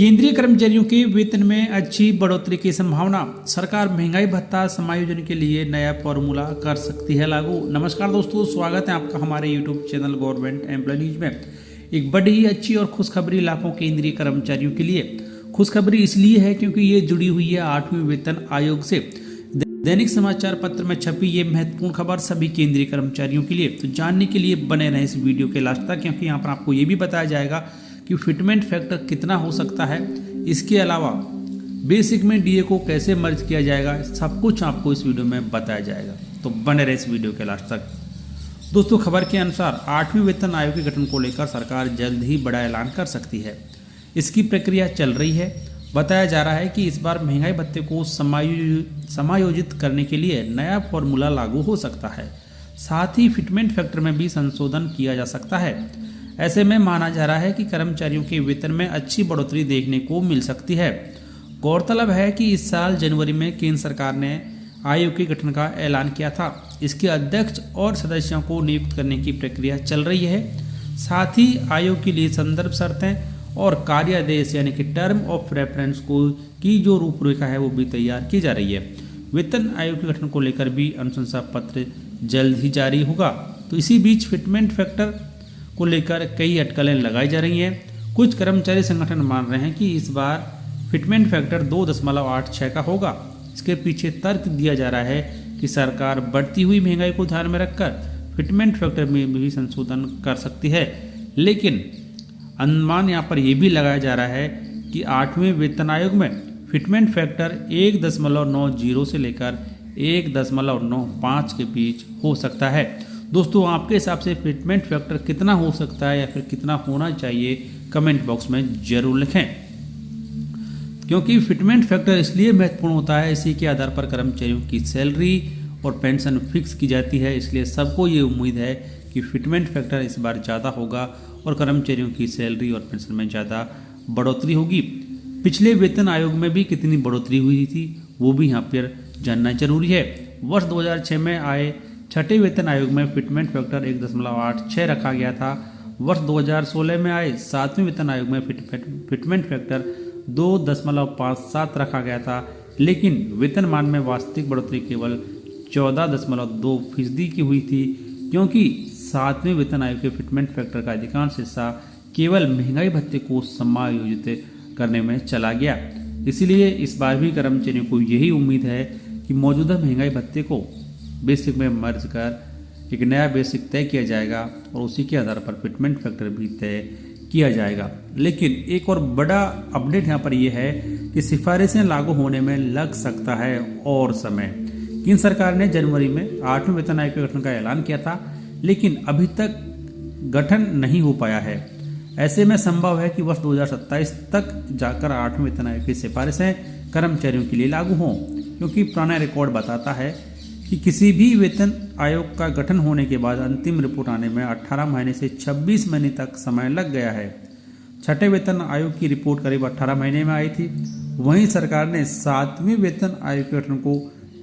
केंद्रीय कर्मचारियों के वेतन में अच्छी बढ़ोतरी की संभावना। सरकार महंगाई भत्ता समायोजन के लिए नया फॉर्मूला कर सकती है लागू। नमस्कार दोस्तों, स्वागत है आपका हमारे YouTube channel government employ news में। एक बड़ी ही अच्छी और खुशखबरी लाखों केंद्रीय कर्मचारियों के लिए। खुशखबरी इसलिए है क्योंकि ये जुड़ी हुई है 8वें वेतन आयोग से। दैनिक समाचार पत्र में छपी ये महत्वपूर्ण खबर सभी केंद्रीय कर्मचारियों के लिए। तो जानने के लिए बने रहें इस वीडियो के लास्ट तक, क्योंकि यहाँ पर आपको ये भी बताया जाएगा कि फिटमेंट फैक्टर कितना हो सकता है। इसके अलावा बेसिक में डीए को कैसे मर्ज किया जाएगा, सब कुछ आपको इस वीडियो में बताया जाएगा। तो बने रहे इस वीडियो के लास्ट तक। दोस्तों, खबर के अनुसार 8वें वेतन आयोग के गठन को लेकर सरकार जल्द ही बड़ा ऐलान कर सकती है। इसकी प्रक्रिया चल रही है। बताया जा रहा है कि इस बार महंगाई भत्ते को समायोजित करने के लिए नया फॉर्मूला लागू हो सकता है। साथ ही फिटमेंट फैक्टर में भी संशोधन किया जा सकता है। ऐसे में माना जा रहा है कि कर्मचारियों के वेतन में अच्छी बढ़ोतरी देखने को मिल सकती है। गौरतलब है कि इस साल जनवरी में केंद्र सरकार ने आयोग के गठन का ऐलान किया था। इसके अध्यक्ष और सदस्यों को नियुक्त करने की प्रक्रिया चल रही है। साथ ही आयोग के लिए संदर्भ शर्तें और कार्यादेश यानी कि टर्म ऑफ रेफरेंस की जो रूपरेखा है वो भी तैयार की जा रही है। वेतन आयोग के गठन को लेकर भी अनुशंसा पत्र जल्द ही जारी होगा। तो इसी बीच फिटमेंट फैक्टर को लेकर कई अटकलें लगाई जा रही हैं। कुछ कर्मचारी संगठन मान रहे हैं कि इस बार फिटमेंट फैक्टर 2.86 का होगा। इसके पीछे तर्क दिया जा रहा है कि सरकार बढ़ती हुई महंगाई को ध्यान में रखकर फिटमेंट फैक्टर में भी संशोधन कर सकती है। लेकिन अनुमान यहाँ पर यह भी लगाया जा रहा है कि 8वें वेतन आयोग में फिटमेंट फैक्टर 1.90 से लेकर 1.95 के बीच हो सकता है। दोस्तों, आपके हिसाब से फिटमेंट फैक्टर कितना हो सकता है या फिर कितना होना चाहिए, कमेंट बॉक्स में जरूर लिखें। क्योंकि फिटमेंट फैक्टर इसलिए महत्वपूर्ण होता है, इसी के आधार पर कर्मचारियों की सैलरी और पेंशन फिक्स की जाती है। इसलिए सबको ये उम्मीद है कि फिटमेंट फैक्टर इस बार ज़्यादा होगा और कर्मचारियों की सैलरी और पेंशन में ज़्यादा बढ़ोतरी होगी। पिछले वेतन आयोग में भी कितनी बढ़ोतरी हुई थी वो भी यहाँ पर जानना जरूरी है। वर्ष 2006 में आए छठे वेतन आयोग में फिटमेंट फैक्टर 1.86 रखा गया था। वर्ष 2016 में आए 7वें वेतन आयोग में फिटमेंट फैक्टर 2.57 रखा गया था। लेकिन वेतनमान में वास्तविक बढ़ोतरी केवल 14.2% की हुई थी, क्योंकि 7वें वेतन आयोग के फिटमेंट फैक्टर का अधिकांश हिस्सा केवल महंगाई भत्ते को समायोजित करने में चला गया। इसलिए इस बार भी कर्मचारियों को यही उम्मीद है कि मौजूदा महंगाई भत्ते को बेसिक में मर्ज कर एक नया बेसिक तय किया जाएगा और उसी के आधार पर फिटमेंट फैक्टर भी तय किया जाएगा। लेकिन एक और बड़ा अपडेट यहाँ पर यह है कि सिफारिशें लागू होने में लग सकता है और समय। केंद्र सरकार ने जनवरी में 8वें वेतन आयोग के गठन का ऐलान किया था, लेकिन अभी तक गठन नहीं हो पाया है। ऐसे में संभव है कि वर्ष 2027 तक जाकर 8वें वेतन आयोग की सिफारिशें कर्मचारियों के लिए लागू हों, क्योंकि पुराना रिकॉर्ड बताता है कि किसी भी वेतन आयोग का गठन होने के बाद अंतिम रिपोर्ट आने में 18 महीने से 26 महीने तक समय लग गया है। छठे वेतन आयोग की रिपोर्ट करीब 18 महीने में आई थी। वहीं सरकार ने 7वें वेतन आयोग के गठन को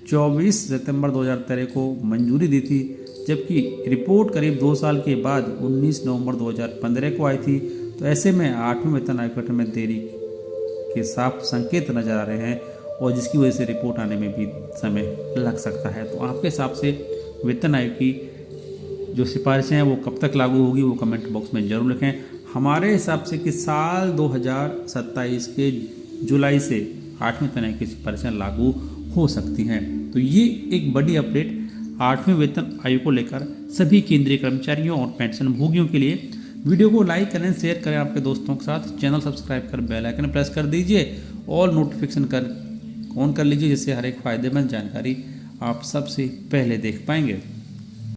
24 सितंबर 2013 को मंजूरी दी थी, जबकि रिपोर्ट करीब 2 साल के बाद 19 नवंबर 2015 को आई थी। तो ऐसे में 8वें वेतन आयोग गठन में देरी के साफ संकेत नजर आ रहे हैं और जिसकी वजह से रिपोर्ट आने में भी समय लग सकता है। तो आपके हिसाब से वेतन आयोग की जो सिफारिशें हैं वो कब तक लागू होगी वो कमेंट बॉक्स में जरूर लिखें। हमारे हिसाब से कि साल 2027 के जुलाई से 8वें वेतन आयोग की सिफारिशें लागू हो सकती हैं। तो ये एक बड़ी अपडेट 8वें वेतन आयोग को लेकर सभी केंद्रीय कर्मचारियों और पेंशन भोगियों के लिए। वीडियो को लाइक करें, शेयर करें आपके दोस्तों के साथ। चैनल सब्सक्राइब कर बेल आइकन प्रेस कर दीजिए और नोटिफिकेशन ऑन कर लीजिए, जिससे हर एक फ़ायदेमंद जानकारी आप सबसे पहले देख पाएंगे।